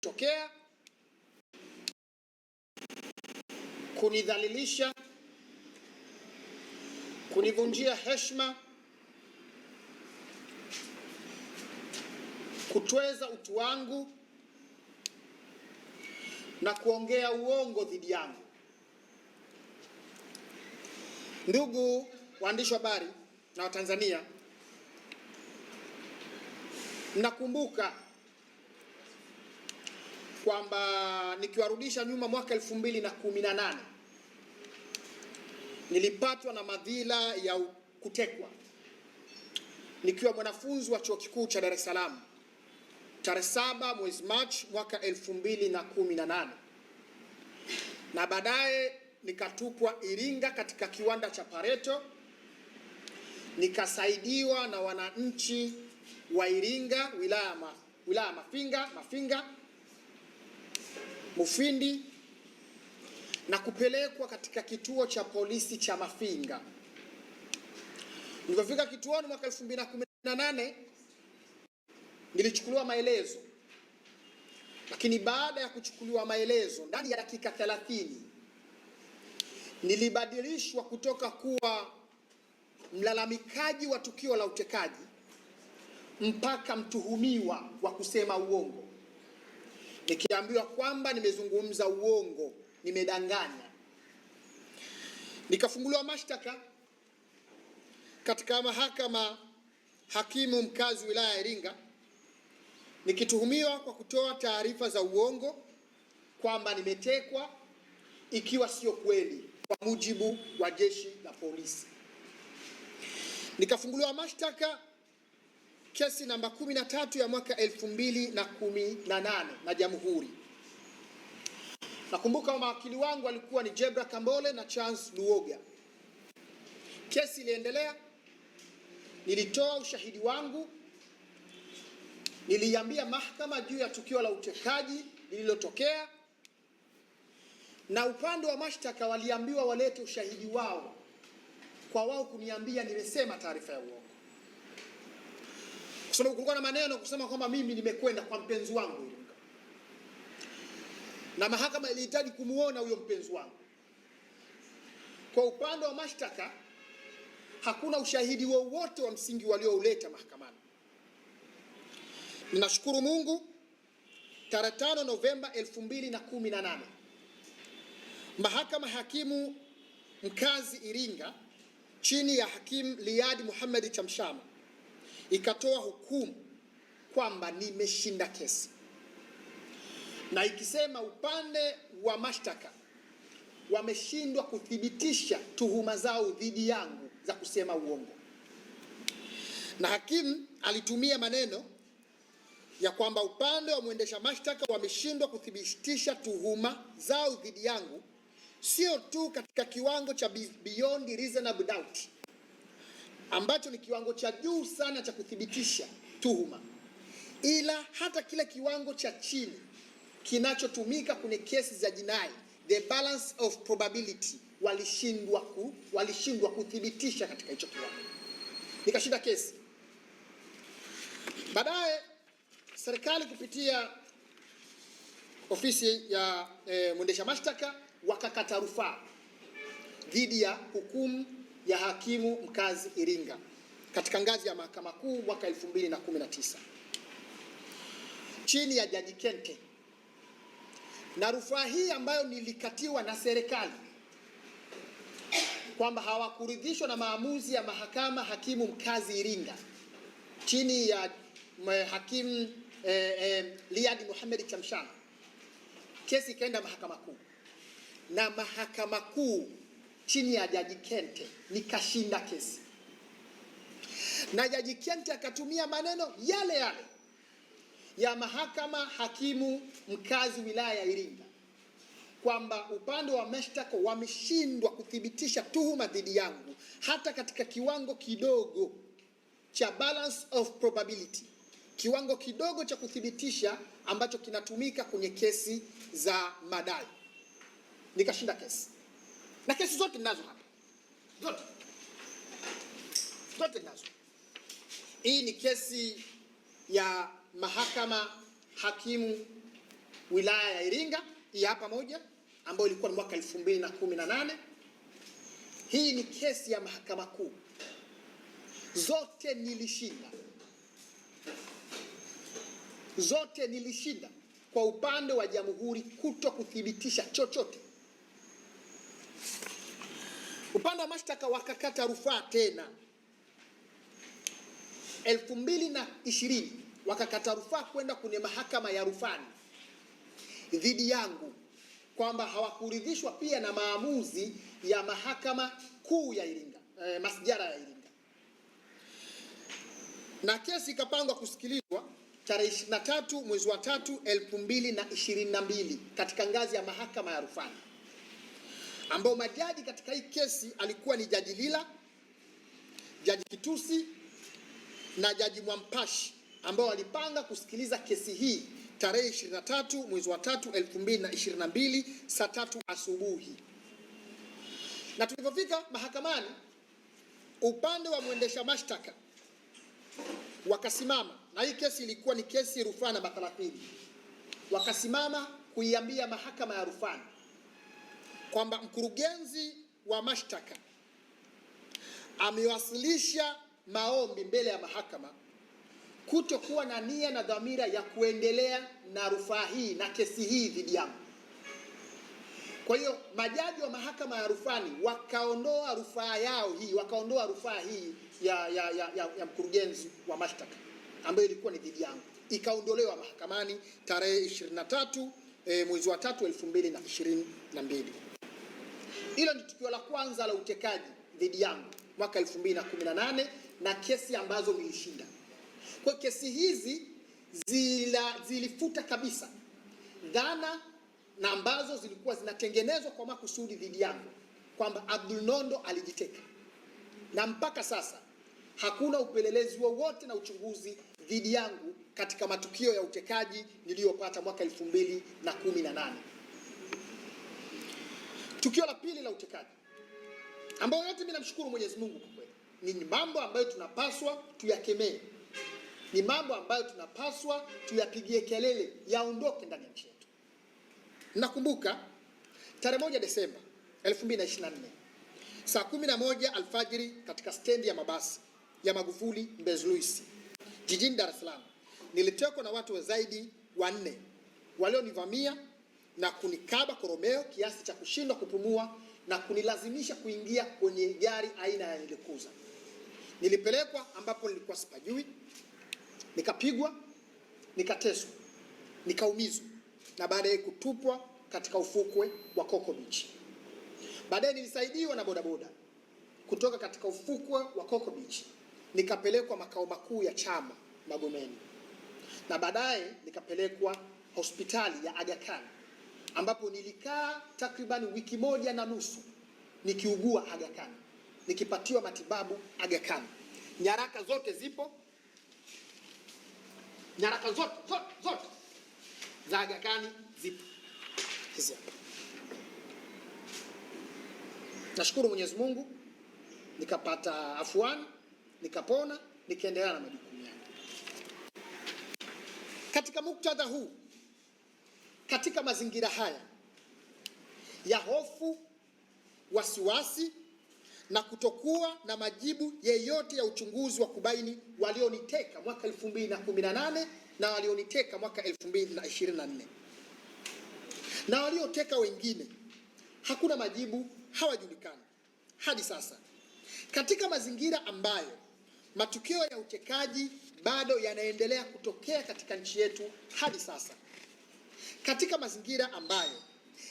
tokea, kunidhalilisha, kunivunjia heshima, kutweza utu wangu na kuongea uongo dhidi yangu. Ndugu waandishi wa habari na Watanzania, nakumbuka kwamba nikiwarudisha nyuma mwaka 2018 nilipatwa na madhila ya kutekwa nikiwa mwanafunzi wa chuo kikuu cha Dar es Salaam tarehe 7 mwezi Machi mwaka 2018, na baadaye nikatupwa Iringa katika kiwanda cha Pareto, nikasaidiwa na wananchi wa Iringa wilaya Mafinga, Mufindi, na kupelekwa katika kituo cha polisi cha Mafinga. Nilipofika kituoni mwaka 2018 nilichukuliwa maelezo, lakini baada ya kuchukuliwa maelezo ndani ya dakika 30 nilibadilishwa kutoka kuwa mlalamikaji wa tukio la utekaji mpaka mtuhumiwa wa kusema uongo, nikiambiwa kwamba nimezungumza uongo, nimedanganya. Nikafunguliwa mashtaka katika mahakama hakimu mkazi wilaya ya Iringa, nikituhumiwa kwa kutoa taarifa za uongo kwamba nimetekwa, ikiwa sio kweli, kwa mujibu wa jeshi la polisi. Nikafunguliwa mashtaka kesi namba 13 ya mwaka 2018 na Jamhuri. Nakumbuka mawakili wangu walikuwa ni Jebra Kambole na Charles Luoga. Kesi iliendelea, nilitoa ushahidi wangu, niliambia mahakama juu ya tukio la utekaji lililotokea, na upande wa mashtaka waliambiwa walete ushahidi wao kwa wao kuniambia nimesema taarifa ya uongo. Kwa sababu kulikuwa na maneno kusema kwamba mimi nimekwenda kwa mpenzi wangu Iringa, na mahakama ilihitaji kumuona huyo mpenzi wangu. Kwa upande wa mashtaka hakuna ushahidi wowote wa msingi waliouleta mahakamani. Ninashukuru Mungu, tarehe 5 Novemba 2018 mahakama hakimu mkazi Iringa chini ya hakimu Liadi Muhammad Chamshama ikatoa hukumu kwamba nimeshinda kesi, na ikisema upande wa mashtaka wameshindwa kuthibitisha tuhuma zao dhidi yangu za kusema uongo. Na hakimu alitumia maneno ya kwamba upande wa mwendesha mashtaka wameshindwa kuthibitisha tuhuma zao dhidi yangu, sio tu katika kiwango cha beyond reasonable doubt ambacho ni kiwango cha juu sana cha kuthibitisha tuhuma, ila hata kile kiwango cha chini kinachotumika kwenye kesi za jinai, the balance of probability, walishindwa kuthibitisha katika hicho kiwango. Nikashinda kesi. Baadaye serikali kupitia ofisi ya mwendesha mashtaka wakakata rufaa dhidi ya hukumu ya hakimu mkazi Iringa katika ngazi ya mahakama kuu mwaka 2019 chini ya Jaji Kente. Na rufaa hii ambayo nilikatiwa na serikali kwamba hawakuridhishwa na maamuzi ya mahakama hakimu mkazi Iringa chini ya hakimu Liadi Muhammad Chamshama, kesi ikaenda mahakama kuu, na mahakama kuu chini ya Jaji Kente nikashinda kesi, na Jaji Kente akatumia maneno yale yale ya mahakama hakimu mkazi wilaya ya Iringa kwamba upande wa mashtaka wameshindwa kuthibitisha tuhuma dhidi yangu hata katika kiwango kidogo cha balance of probability, kiwango kidogo cha kuthibitisha ambacho kinatumika kwenye kesi za madai. Nikashinda kesi, na kesi zote ninazo hapa, zote ninazo. Hii ni kesi ya mahakama hakimu wilaya ya Iringa, hii hapa moja ambayo ilikuwa ni mwaka 2018. Hii ni kesi ya Mahakama Kuu, zote nilishinda kwa upande wa jamhuri kuto kuthibitisha chochote. Upande wa mashtaka wakakata rufaa tena 2020, wakakata rufaa kwenda kwenye mahakama ya rufani dhidi yangu kwamba hawakuridhishwa pia na maamuzi ya Mahakama Kuu ya Iringa, masjala ya Iringa, na kesi ikapangwa kusikilizwa tarehe 23 mwezi wa 3 2022 katika ngazi ya mahakama ya rufani, ambao majaji katika hii kesi alikuwa ni Jaji Lila, Jaji Kitusi na Jaji Mwampashi, ambao walipanga kusikiliza kesi hii tarehe 23 mwezi wa 3 2022 saa 3 asubuhi. Na tulipofika mahakamani, upande wa mwendesha mashtaka wakasimama, na hii kesi ilikuwa ni kesi rufaa namba 30, wakasimama kuiambia mahakama ya rufani kwamba mkurugenzi wa mashtaka amewasilisha maombi mbele ya mahakama kutokuwa na nia na dhamira ya kuendelea na rufaa hii na kesi hii dhidi yangu. Kwa hiyo majaji wa mahakama ya rufani wakaondoa rufaa yao hii, wakaondoa rufaa hii ya mkurugenzi wa mashtaka ambayo ilikuwa ni dhidi yangu, ikaondolewa mahakamani tarehe 23 mwezi wa 3 2022. Hilo ni tukio la kwanza la utekaji dhidi yangu mwaka 2018 na kesi ambazo nilishinda. Kwa kesi hizi zilifuta kabisa dhana na ambazo zilikuwa zinatengenezwa kwa makusudi dhidi yangu kwamba Abdul Nondo alijiteka, na mpaka sasa hakuna upelelezi wowote na uchunguzi dhidi yangu katika matukio ya utekaji niliyopata mwaka 2018. Tukio la pili la utekaji ambayo yote mimi namshukuru Mwenyezi Mungu kwa kweli, ni mambo ambayo tunapaswa tuyakemee, ni mambo ambayo tunapaswa tuyapigie kelele yaondoke ndani ya nchi yetu. Nakumbuka tarehe 1 Desemba 2024 saa 11 alfajiri katika stendi ya mabasi ya Magufuli Mbezi Luis jijini Dar es Salaam, nilitekwa na watu zaidi wa 4 walionivamia na kunikaba koromeo kiasi cha kushindwa kupumua na kunilazimisha kuingia kwenye gari aina ya nilikuza. Nilipelekwa ambapo nilikuwa sipajui, nikapigwa, nikateswa, nikaumizwa na baadaye kutupwa katika ufukwe wa Coco Beach. Baadaye nilisaidiwa na bodaboda kutoka katika ufukwe wa Coco Beach, nikapelekwa makao makuu ya chama Magomeni, na baadaye nikapelekwa hospitali ya Aga Khan ambapo nilikaa takriban wiki 1.5 nikiugua Aga Khan, nikipatiwa matibabu Aga Khan. Nyaraka zote zipo, nyaraka zote za Aga Khan zipo hizi hapa. Nashukuru Mwenyezi Mungu, nikapata afuani, nikapona, nikaendelea na majukumu yangu. Katika muktadha huu, katika mazingira haya ya hofu, wasiwasi na kutokuwa na majibu yeyote ya uchunguzi wa kubaini walioniteka mwaka 2018 na walioniteka mwaka 2024 na walioteka wengine, hakuna majibu, hawajulikani hadi sasa. Katika mazingira ambayo matukio ya utekaji bado yanaendelea kutokea katika nchi yetu hadi sasa, katika mazingira ambayo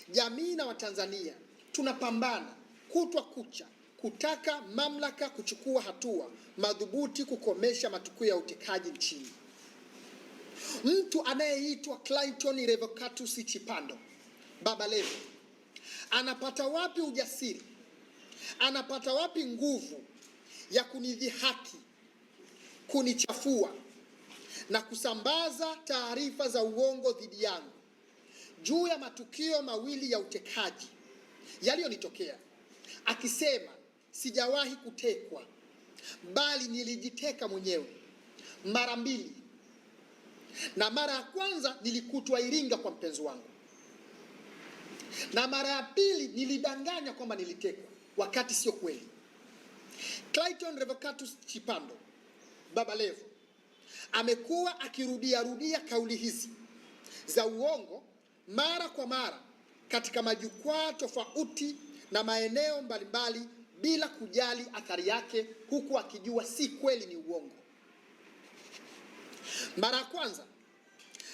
jamii na Watanzania tunapambana kutwa kucha kutaka mamlaka kuchukua hatua madhubuti kukomesha matukio ya utekaji nchini, mtu anayeitwa Clayton Revocatus Chipando, Baba Levo, anapata wapi ujasiri, anapata wapi nguvu ya kunidhihaki, kunichafua na kusambaza taarifa za uongo dhidi yangu juu ya matukio mawili ya utekaji yaliyonitokea, akisema sijawahi kutekwa bali nilijiteka mwenyewe mara 2 na mara ya kwanza nilikutwa Iringa kwa mpenzi wangu, na mara ya pili nilidanganya kwamba nilitekwa, wakati sio kweli. Clayton Revocatus Chipando, Baba Levo, amekuwa akirudia kauli hizi za uongo mara kwa mara katika majukwaa tofauti na maeneo mbalimbali bila kujali athari yake, huku akijua si kweli, ni uongo. Mara ya kwanza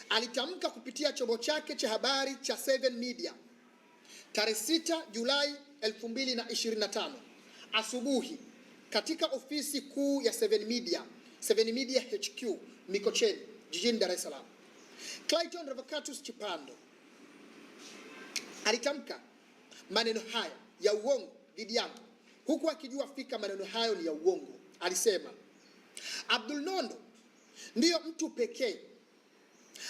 alitamka kupitia chombo chake cha habari cha 7 Media tarehe 6 Julai 2025 asubuhi katika ofisi kuu ya 7 Media HQ Mikocheni jijini Dar es Salaam. Clayton Revocatus Chipando alitamka maneno haya ya uongo dhidi yangu, huku akijua fika maneno hayo ni ya uongo. Alisema, Abdul Nondo ndiyo mtu pekee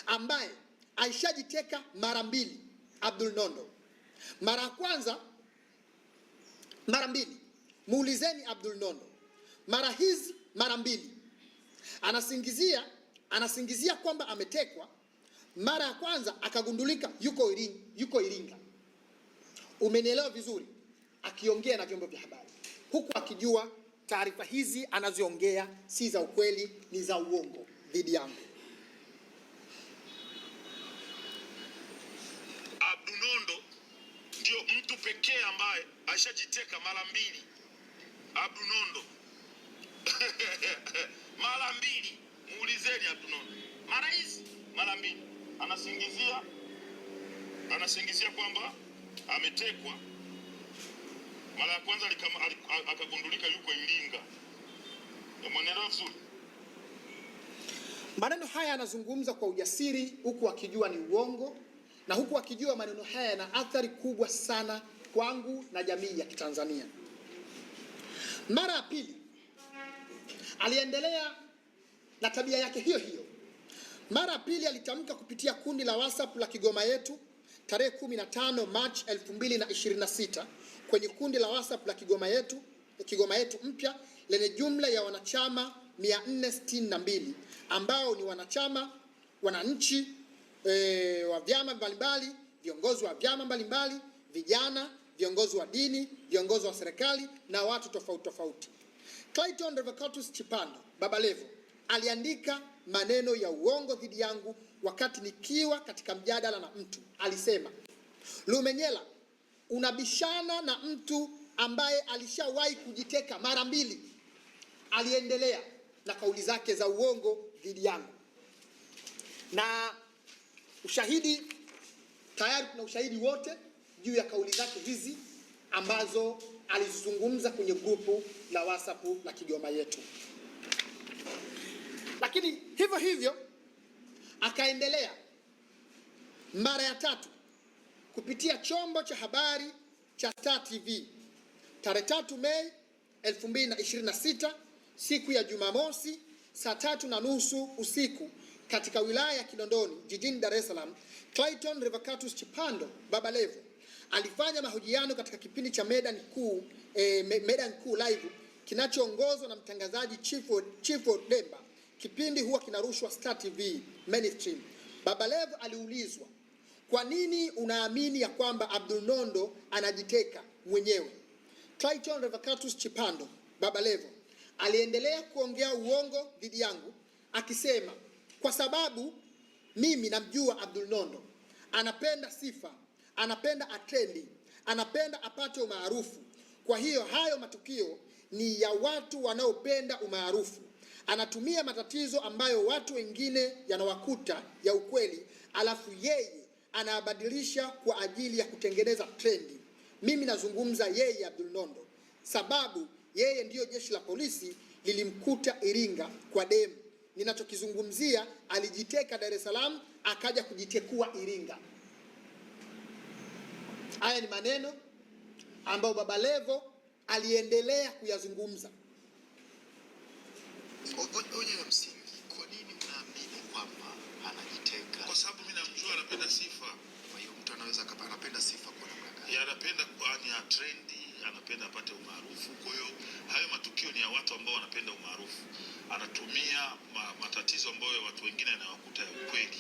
ambaye aishajiteka mara mbili. Abdul Nondo, mara ya kwanza mara mbili. Muulizeni Abdul Nondo, mara mbili anasingizia kwamba ametekwa. Mara ya kwanza akagundulika yuko Iringa. Umenielewa vizuri? Akiongea na vyombo vya habari, huku akijua taarifa hizi anaziongea si za ukweli, ni za uongo dhidi yangu. Abdul Nondo ndio mtu pekee ambaye ashajiteka mara mbili. Abdul Nondo mara mbili. Muulizeni Abdul Nondo, mara mbili anasingizia kwamba ametekwa. Mara ya kwanza akagundulika yuko Iringa. Mwenelewa vizuri? Maneno haya anazungumza kwa ujasiri, huku akijua ni uongo, na huku akijua maneno haya yana athari kubwa sana kwangu na jamii ya Kitanzania. Mara ya pili aliendelea na tabia yake hiyo hiyo. Mara ya pili alitamka kupitia kundi la WhatsApp la Kigoma Yetu tarehe 15 March 2026 kwenye kundi la WhatsApp la Kigoma Yetu mpya lenye jumla ya wanachama 462 ambao ni wananchi wa vyama mbalimbali, viongozi wa vyama mbalimbali, vijana, viongozi wa dini, viongozi wa serikali na watu tofauti. Clayton Revocatus Chipando, Baba Levo, aliandika maneno ya uongo dhidi yangu wakati nikiwa katika mjadala na mtu. Alisema, Lumenyela, unabishana na mtu ambaye alishawahi kujiteka mara mbili. Aliendelea na kauli zake za uongo dhidi yangu, na ushahidi tayari, kuna ushahidi wote juu ya kauli zake hizi ambazo alizungumza kwenye grupu la WhatsApp la Kigoma Yetu. Lakini hivyo akaendelea mara ya tatu kupitia chombo cha habari cha Star TV tarehe 3 Mei 2026 siku ya Jumamosi saa 3:30 usiku katika wilaya ya Kinondoni jijini Dar es Salaam. Clayton Revocatus Chipando, Baba Levo, alifanya mahojiano katika kipindi cha Medan Kuu Live kinachoongozwa na mtangazaji Chief Demba. Kipindi huwa kinarushwa Star TV mainstream. Baba Levo aliulizwa, kwa nini unaamini ya kwamba Abdul Nondo anajiteka mwenyewe? Clayton Revocatus Chipando, Baba Levo, aliendelea kuongea uongo dhidi yangu akisema, kwa sababu mimi namjua Abdul Nondo, anapenda sifa, anapenda atrendi, anapenda apate umaarufu. Kwa hiyo hayo matukio ni ya watu wanaopenda umaarufu. Anatumia matatizo ambayo watu wengine yanawakuta ya ukweli, alafu yeye anabadilisha kwa ajili ya kutengeneza trendi. Mimi nazungumza yeye Abdul Nondo, sababu yeye ndiyo jeshi la polisi lilimkuta Iringa kwa demu. Ninachokizungumzia, alijiteka Dar es Salaam akaja kujitekua Iringa. Haya ni maneno ambayo Baba Levo aliendelea kuyazungumza. Hoja ya msingi, kwa nini unaamini kwamba anajiteka? Kwa sababu mimi namjua anapenda sifa. Kwa hiyo mtu anaweza anapenda sifa kwa namna gani? Anapenda kwani ya trendi, anapenda apate umaarufu. Kwa hiyo hayo matukio ni ya watu ambao wanapenda umaarufu. Anatumia matatizo ambayo watu wengine anawakuta ya ukweli,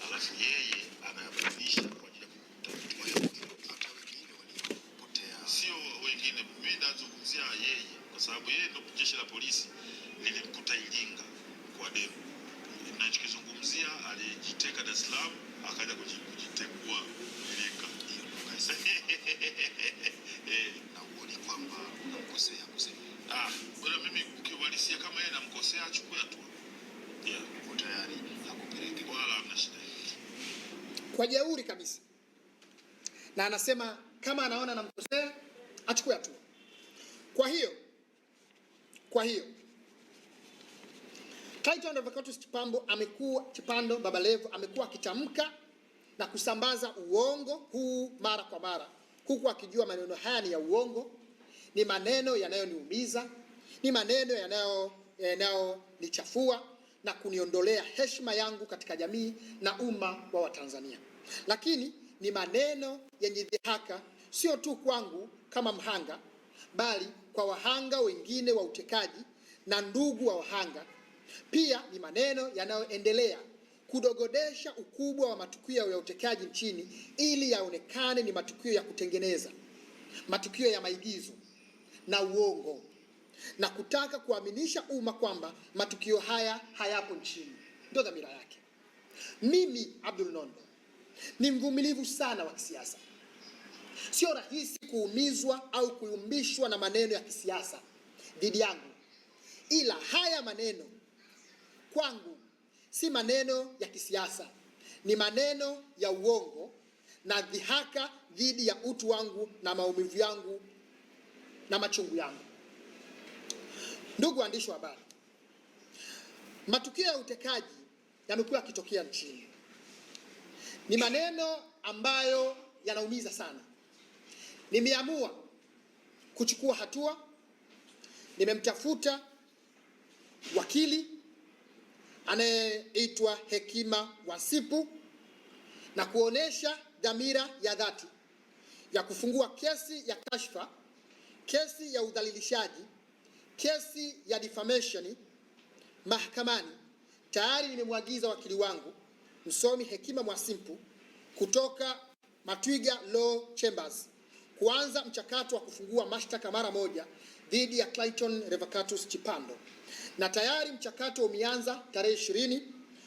alafu yeye anayabadilisha kwa ajili ya kukuta hata wengine waliopotea. Sio wengine, mimi nazungumzia yeye, kwa sababu yeye ndio jeshi la polisi lilimkuta Iringa kwa demu. Ninachokizungumzia, alijiteka Dar es Salaam akaja kujitekua Iringa. Na uone kwamba unamkosea kusema. Bwana, mimi ukiwalisia kama yeye namkosea, achukue hatua. Uko tayari akupeleke, wala hamna shida. Kwa jeuri kabisa. Na anasema kama anaona namkosea, achukue hatua. Kwa hiyo Clayton Revocatus Chipando Baba Levo amekuwa akitamka na kusambaza uongo huu mara kwa mara, huku akijua maneno haya ni ya uongo, ni maneno yanayoniumiza, ni maneno yanayonichafua na kuniondolea heshima yangu katika jamii na umma wa Watanzania. Lakini ni maneno yenye dhihaka, sio tu kwangu kama mhanga, bali kwa wahanga wengine wa utekaji na ndugu wa wahanga. Pia ni maneno yanayoendelea kudogodesha ukubwa wa matukio ya utekaji nchini ili yaonekane ni matukio ya kutengeneza, matukio ya maigizo na uongo, na kutaka kuaminisha umma kwamba matukio haya hayapo nchini. Ndio dhamira yake. Mimi Abdul Nondo ni mvumilivu sana wa kisiasa. Sio rahisi kuumizwa au kuyumbishwa na maneno ya kisiasa dhidi yangu, ila haya maneno kwangu si maneno ya kisiasa, ni maneno ya uongo na dhihaka dhidi ya utu wangu na maumivu yangu na machungu yangu. Ndugu waandishi wa habari, matukio ya utekaji yamekuwa yakitokea nchini. Ni maneno ambayo yanaumiza sana. Nimeamua kuchukua hatua. Nimemtafuta wakili anayeitwa Hekima Mwasipu na kuonesha dhamira ya dhati ya kufungua kesi ya kashfa, kesi ya udhalilishaji, kesi ya defamation mahakamani. Tayari nimemwagiza wakili wangu msomi Hekima Mwasipu kutoka Matwiga Law Chambers kuanza mchakato wa kufungua mashtaka mara moja dhidi ya Clayton Revocatus Chipando, na tayari mchakato umeanza. Tarehe 20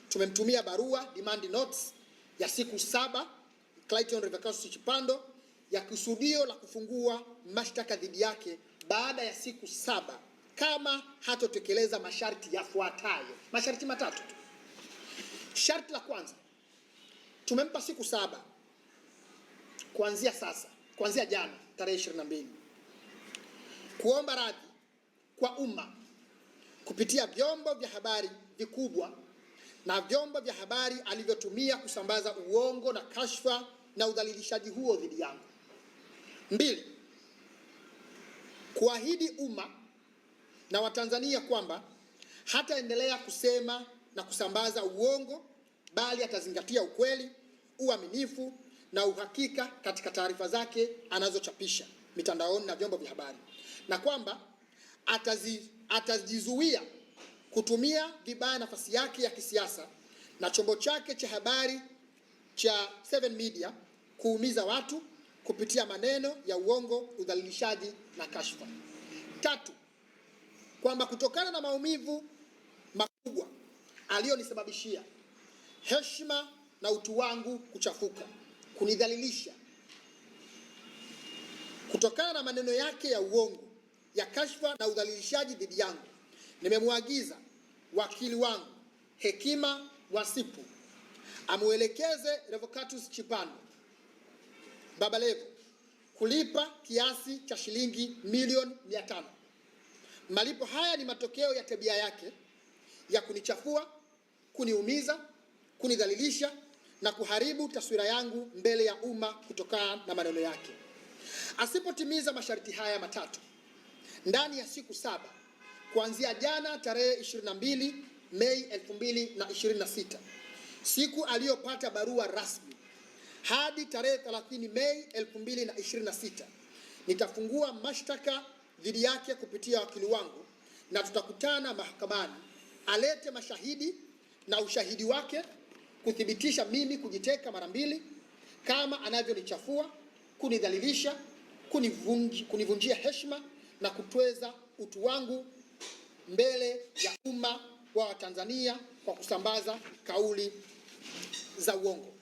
tumemtumia barua demand notes ya siku 7 Clayton Revocatus Chipando ya kusudio la kufungua mashtaka dhidi yake baada ya siku 7 kama hatotekeleza masharti yafuatayo. Masharti matatu tu. Sharti la kwanza, tumempa siku 7 kuanzia jana tarehe 22 kuomba radhi kwa umma kupitia vyombo vya habari vikubwa na vyombo vya habari alivyotumia kusambaza uongo na kashfa na udhalilishaji huo dhidi yangu. 2, kuahidi umma na Watanzania kwamba hataendelea kusema na kusambaza uongo, bali atazingatia ukweli, uaminifu na uhakika katika taarifa zake anazochapisha mitandaoni na vyombo vya habari, na kwamba atajizuia kutumia vibaya nafasi yake ya kisiasa na chombo chake cha habari cha 7 Media kuumiza watu kupitia maneno ya uongo, udhalilishaji na kashfa. 3, kwamba kutokana na maumivu makubwa aliyonisababishia, heshima na utu wangu kuchafuka, kunidhalilisha, kutokana na maneno yake ya uongo, ya kashfa na udhalilishaji dhidi yangu, nimemwagiza wakili wangu Hekima Mwasipu amuelekeze Revocatus Chipando Baba Levo kulipa kiasi cha shilingi milioni 500. Malipo haya ni matokeo ya tabia yake ya kunichafua, kuniumiza, kunidhalilisha na kuharibu taswira yangu mbele ya umma kutokana na maneno yake. Asipotimiza masharti haya matatu ndani ya siku 7 kuanzia jana tarehe 22 Mei 2026, siku aliyopata barua rasmi, hadi tarehe 30 Mei 2026, nitafungua mashtaka dhidi yake kupitia wakili wangu, na tutakutana mahakamani alete mashahidi na ushahidi wake kuthibitisha mimi kujiteka mara mbili, kama anavyonichafua, kunidhalilisha, kunivunjia heshima na kutweza utu wangu mbele ya umma wa Watanzania kwa kusambaza kauli za uongo.